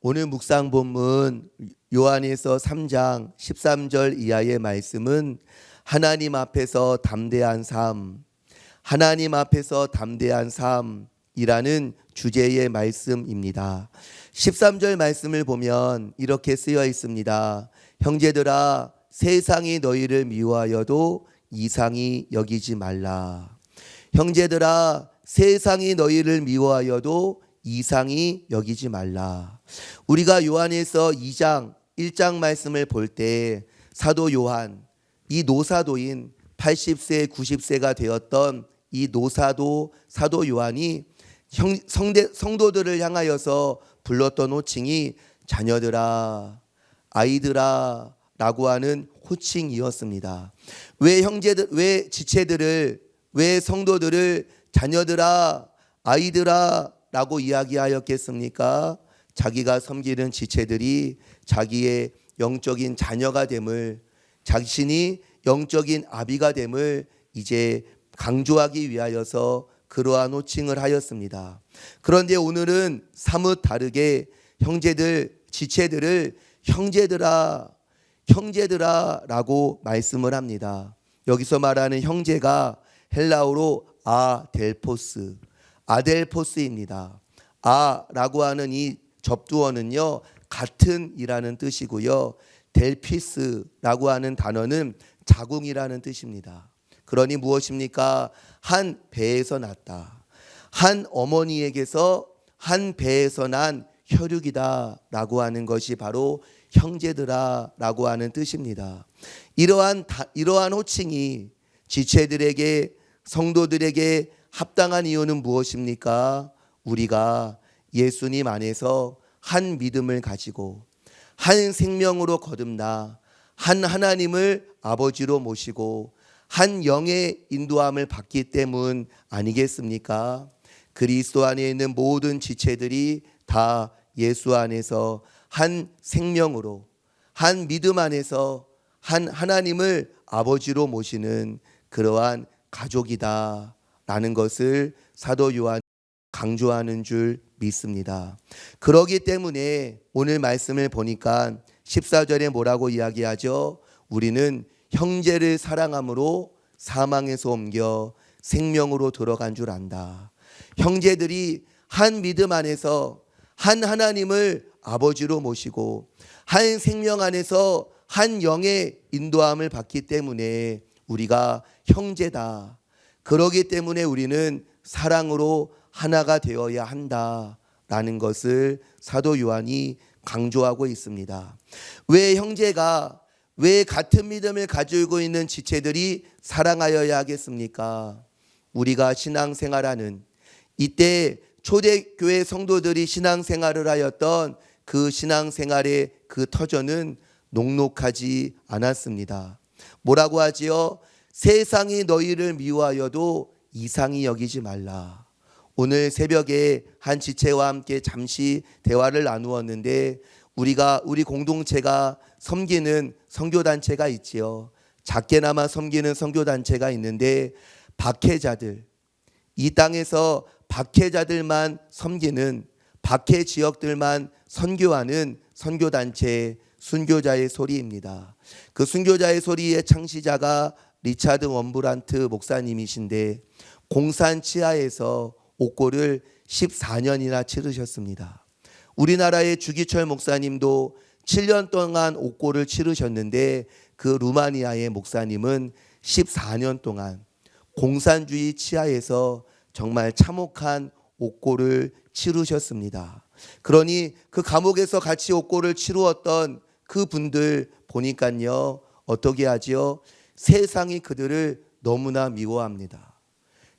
오늘 묵상 본문 요한에서 3장 13절 이하의 말씀은 하나님 앞에서 담대한 삶, 하나님 앞에서 담대한 삶이라는 주제의 말씀입니다. 13절 말씀을 보면 이렇게 쓰여 있습니다. 형제들아, 세상이 너희를 미워하여도 이상히 여기지 말라. 형제들아, 세상이 너희를 미워하여도 이상히 여기지 말라. 우리가 요한에서 2장 1장 말씀을 볼 때 사도 요한, 이 노사도인 80세 90세가 되었던 이 노사도 사도 요한이 성도들을 향하여서 불렀던 호칭이 자녀들아, 아이들아 라고 하는 호칭이었습니다. 왜 형제들, 왜 지체들을, 왜 성도들을 자녀들아, 아이들아 라고 이야기하였겠습니까? 자기가 섬기는 지체들이 자기의 영적인 자녀가 됨을, 자신이 영적인 아비가 됨을 이제 강조하기 위하여서 그러한 호칭을 하였습니다. 그런데 오늘은 사뭇 다르게 형제들, 지체들을 형제들아 라고 말씀을 합니다. 여기서 말하는 형제가 헬라어로 아델포스입니다. 아라고 하는 이 접두어는요, 같은이라는 뜻이고요. 델피스라고 하는 단어는 자궁이라는 뜻입니다. 그러니 무엇입니까? 한 배에서 났다. 한 어머니에게서 한 배에서 난 혈육이다 라고 하는 것이 바로 형제들아 라고 하는 뜻입니다. 이러한 호칭이 지체들에게, 성도들에게 합당한 이유는 무엇입니까? 우리가 예수님 안에서 한 믿음을 가지고 한 생명으로 거듭나 한 하나님을 아버지로 모시고 한 영의 인도함을 받기 때문 아니겠습니까? 그리스도 안에 있는 모든 지체들이 다 예수 안에서 한 생명으로, 한 믿음 안에서 한 하나님을 아버지로 모시는 그러한 가족이다 라는 것을 사도 요한이 강조하는 줄 믿습니다. 그러기 때문에 오늘 말씀을 보니까 14절에 뭐라고 이야기하죠? 우리는 형제를 사랑함으로 사망에서 옮겨 생명으로 들어간 줄 안다. 형제들이 한 믿음 안에서 한 하나님을 아버지로 모시고 한 생명 안에서 한 영의 인도함을 받기 때문에 우리가 형제다. 그러기 때문에 우리는 사랑으로 하나가 되어야 한다라는 것을 사도 요한이 강조하고 있습니다. 왜 같은 믿음을 가지고 있는 지체들이 사랑하여야 하겠습니까? 우리가 신앙생활하는 이때 초대교회 성도들이 신앙생활을 하였던 그 신앙생활의 그 터전은 녹록하지 않았습니다. 뭐라고 하지요? 세상이 너희를 미워하여도 이상히 여기지 말라. 오늘 새벽에 한 지체와 함께 잠시 대화를 나누었는데 우리 공동체가 섬기는 선교단체가 있지요. 작게나마 섬기는 선교단체가 있는데 박해자들, 이 땅에서 박해자들만 섬기는, 박해 지역들만 선교하는 선교단체 순교자의 소리입니다. 그 순교자의 소리의 창시자가 리차드 원브란트 목사님이신데 공산 치하에서 옥고를 14년이나 치르셨습니다. 우리나라의 주기철 목사님도 7년 동안 옥고를 치르셨는데 그 루마니아의 목사님은 14년 동안 공산주의 치하에서 정말 참혹한 옥고를 치르셨습니다. 그러니 그 감옥에서 같이 옥고를 치루었던 그 분들 보니까요, 어떻게 하지요? 세상이 그들을 너무나 미워합니다.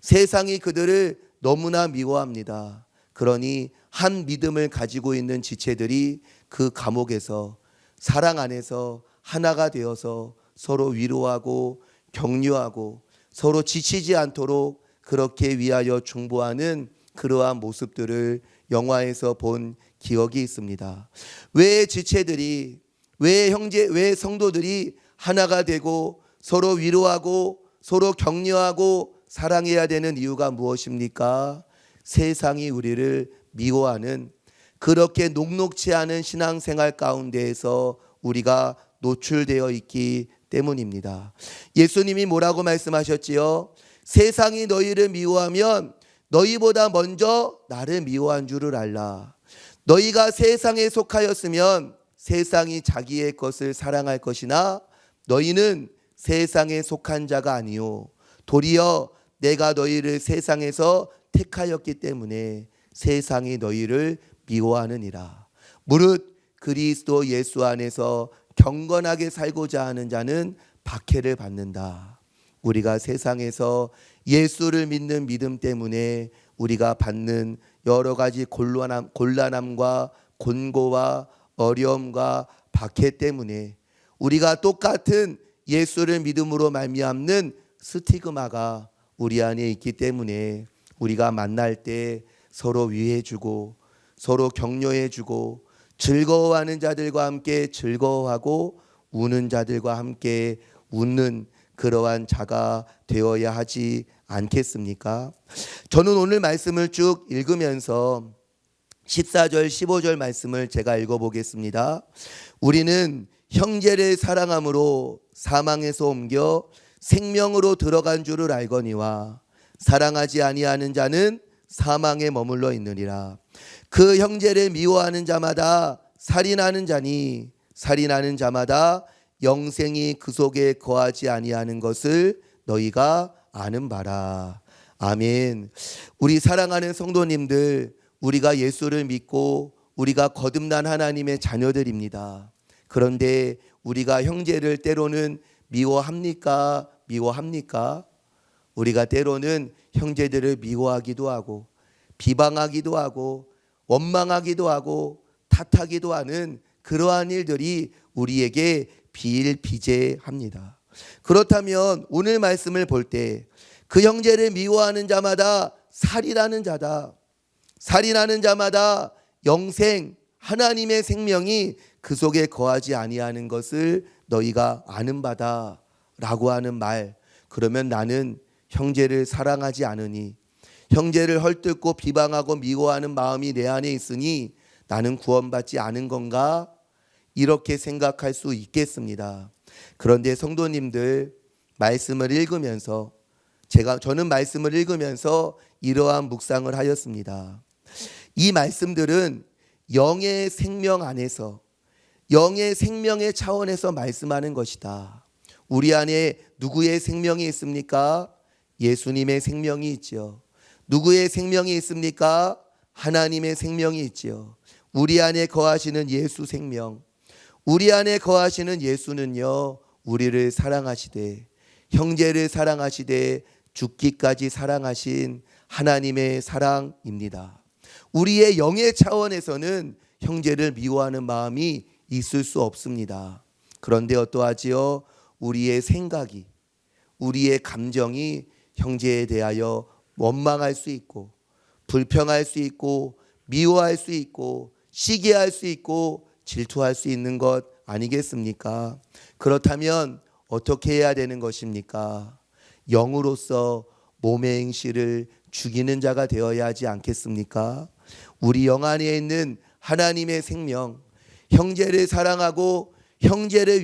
세상이 그들을 너무나 미워합니다. 그러니 한 믿음을 가지고 있는 지체들이 그 감옥에서 사랑 안에서 하나가 되어서 서로 위로하고 격려하고 서로 지치지 않도록 그렇게 위하여 중보하는 그러한 모습들을 영화에서 본 기억이 있습니다. 왜 지체들이, 왜 성도들이 하나가 되고 서로 위로하고 서로 격려하고 사랑해야 되는 이유가 무엇입니까? 세상이 우리를 미워하는, 그렇게 녹록치 않은 신앙생활 가운데에서 우리가 노출되어 있기 때문입니다. 예수님이 뭐라고 말씀하셨지요? 세상이 너희를 미워하면 너희보다 먼저 나를 미워한 줄을 알라. 너희가 세상에 속하였으면 세상이 자기의 것을 사랑할 것이나 너희는 세상에 속한 자가 아니요 도리어 내가 너희를 세상에서 택하였기 때문에 세상이 너희를 미워하느니라. 무릇 그리스도 예수 안에서 경건하게 살고자 하는 자는 박해를 받는다. 우리가 세상에서 예수를 믿는 믿음 때문에 우리가 받는 여러 가지 곤란함과 곤고와 어려움과 박해 때문에 우리가 똑같은 예수를 믿음으로 말미암는 스티그마가 우리 안에 있기 때문에 우리가 만날 때 서로 위해주고 서로 격려해주고 즐거워하는 자들과 함께 즐거워하고 우는 자들과 함께 웃는 그러한 자가 되어야 하지 않겠습니까? 저는 오늘 말씀을 쭉 읽으면서 14절 15절 말씀을 제가 읽어보겠습니다. 우리는 형제를 사랑함으로 사망에서 옮겨 생명으로 들어간 줄을 알거니와 사랑하지 아니하는 자는 사망에 머물러 있느니라. 그 형제를 미워하는 자마다 살인하는 자니 살인하는 자마다 영생이 그 속에 거하지 아니하는 것을 너희가 아는 바라. 아멘. 우리 사랑하는 성도님들, 우리가 예수를 믿고 우리가 거듭난 하나님의 자녀들입니다. 그런데 우리가 형제를 때로는 미워합니까? 우리가 때로는 형제들을 미워하기도 하고 비방하기도 하고 원망하기도 하고 탓하기도 하는 그러한 일들이 우리에게 비일비재합니다. 그렇다면 오늘 말씀을 볼 때 그 형제를 미워하는 자마다 살인하는 자다. 살인하는 자마다 영생 하나님의 생명이 그 속에 거하지 아니하는 것을 너희가 아는 바다 라고 하는 말. 그러면 나는 형제를 사랑하지 않으니 형제를 헐뜯고 비방하고 미워하는 마음이 내 안에 있으니 나는 구원받지 않은 건가? 이렇게 생각할 수 있겠습니다. 그런데 성도님들 말씀을 읽으면서 저는 말씀을 읽으면서 이러한 묵상을 하였습니다. 이 말씀들은 영의 생명 안에서 영의 생명의 차원에서 말씀하는 것이다. 우리 안에 누구의 생명이 있습니까? 예수님의 생명이 있죠. 누구의 생명이 있습니까? 하나님의 생명이 있죠. 우리 안에 거하시는 예수 생명, 우리 안에 거하시는 예수는요, 우리를 사랑하시되 형제를 사랑하시되 죽기까지 사랑하신 하나님의 사랑입니다. 우리의 영의 차원에서는 형제를 미워하는 마음이 있을 수 없습니다. 그런데 어떠하지요? 우리의 생각이, 우리의 감정이 형제에 대하여 원망할 수 있고 불평할 수 있고 미워할 수 있고 시기할 수 있고 질투할 수 있는 것 아니겠습니까? 그렇다면 어떻게 해야 되는 것입니까? 영으로서 몸의 행실을 죽이는 자가 되어야 하지 않겠습니까? 우리 영 안에 있는 하나님의 생명, 형제를 사랑하고 형제를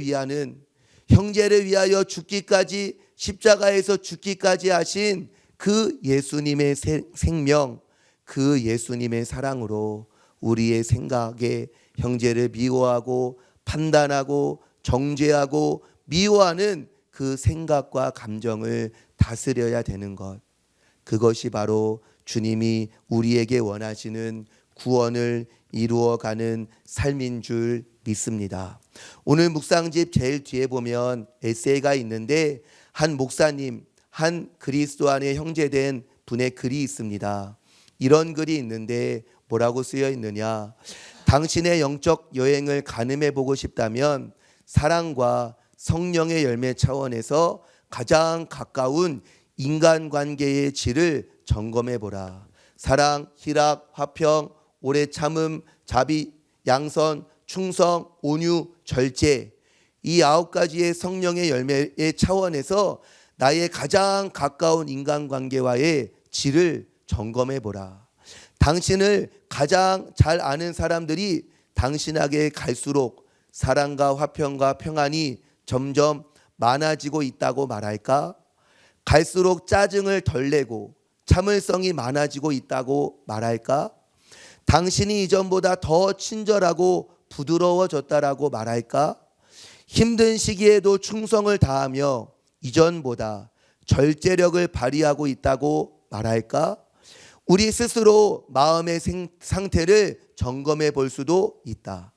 위하여 죽기까지 십자가에서 죽기까지 하신 그 예수님의 생명, 그 예수님의 사랑으로 우리의 생각에 형제를 미워하고 판단하고 정죄하고 미워하는 그 생각과 감정을 다스려야 되는 것. 그것이 바로 주님이 우리에게 원하시는 구원을 이루어가는 삶인 줄 믿습니다. 오늘 묵상집 제일 뒤에 보면 에세이가 있는데 한 목사님, 한 그리스도 안에 형제된 분의 글이 있습니다. 이런 글이 있는데 뭐라고 쓰여 있느냐? 당신의 영적 여행을 가늠해 보고 싶다면 사랑과 성령의 열매 차원에서 가장 가까운 인간관계의 질을 점검해 보라. 사랑, 희락, 화평, 오래 참음, 자비, 양선, 충성, 온유, 절제, 이 9가지의 성령의 열매의 차원에서 나의 가장 가까운 인간관계와의 질을 점검해 보라. 당신을 가장 잘 아는 사람들이 당신에게 갈수록 사랑과 화평과 평안이 점점 많아지고 있다고 말할까? 갈수록 짜증을 덜 내고 참을성이 많아지고 있다고 말할까? 당신이 이전보다 더 친절하고 부드러워졌다라고 말할까? 힘든 시기에도 충성을 다하며 이전보다 절제력을 발휘하고 있다고 말할까? 우리 스스로 마음의 상태를 점검해 볼 수도 있다.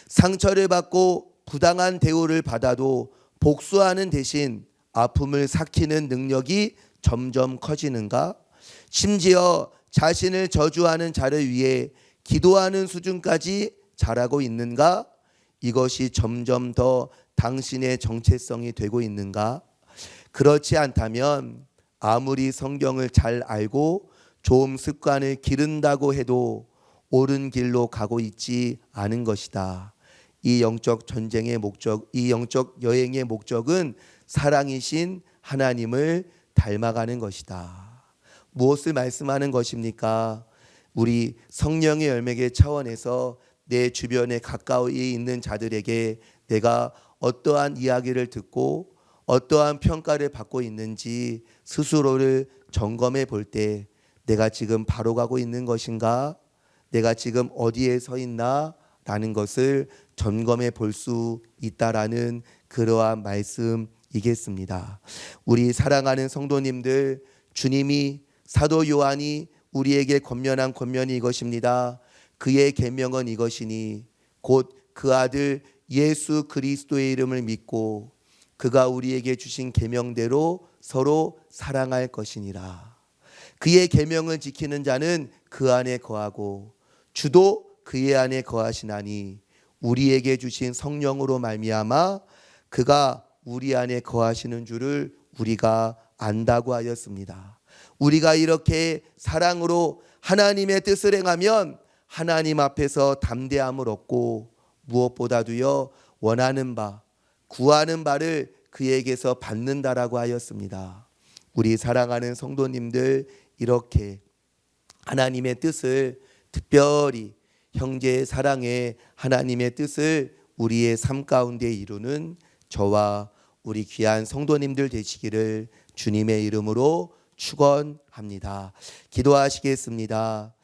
상처를 받고 부당한 대우를 받아도 복수하는 대신 아픔을 삭히는 능력이 점점 커지는가? 심지어 자신을 저주하는 자를 위해 기도하는 수준까지 자라고 있는가? 이것이 점점 더 당신의 정체성이 되고 있는가? 그렇지 않다면 아무리 성경을 잘 알고 좋은 습관을 기른다고 해도 옳은 길로 가고 있지 않은 것이다. 이 영적 전쟁의 목적, 이 영적 여행의 목적은 사랑이신 하나님을 닮아가는 것이다. 무엇을 말씀하는 것입니까? 우리 성령의 열매의 차원에서 내 주변에 가까이 있는 자들에게 내가 어떠한 이야기를 듣고 어떠한 평가를 받고 있는지 스스로를 점검해 볼 때 내가 지금 바로 가고 있는 것인가? 내가 지금 어디에 서 있나? 라는 것을 점검해 볼 수 있다라는 그러한 말씀이겠습니다. 우리 사랑하는 성도님들, 주님이 사도 요한이 우리에게 권면한 권면이 이것입니다. 그의 계명은 이것이니 곧 그 아들 예수 그리스도의 이름을 믿고 그가 우리에게 주신 계명대로 서로 사랑할 것이니라. 그의 계명을 지키는 자는 그 안에 거하고 주도 그의 안에 거하시나니 우리에게 주신 성령으로 말미암아 그가 우리 안에 거하시는 줄을 우리가 안다고 하였습니다. 우리가 이렇게 사랑으로 하나님의 뜻을 행하면 하나님 앞에서 담대함을 얻고 무엇보다도요 원하는 바, 구하는 바를 그에게서 받는다라고 하였습니다. 우리 사랑하는 성도님들, 이렇게 하나님의 뜻을 특별히 형제의 사랑에 하나님의 뜻을 우리의 삶 가운데 이루는 저와 우리 귀한 성도님들 되시기를 주님의 이름으로 축원합니다. 기도하시겠습니다.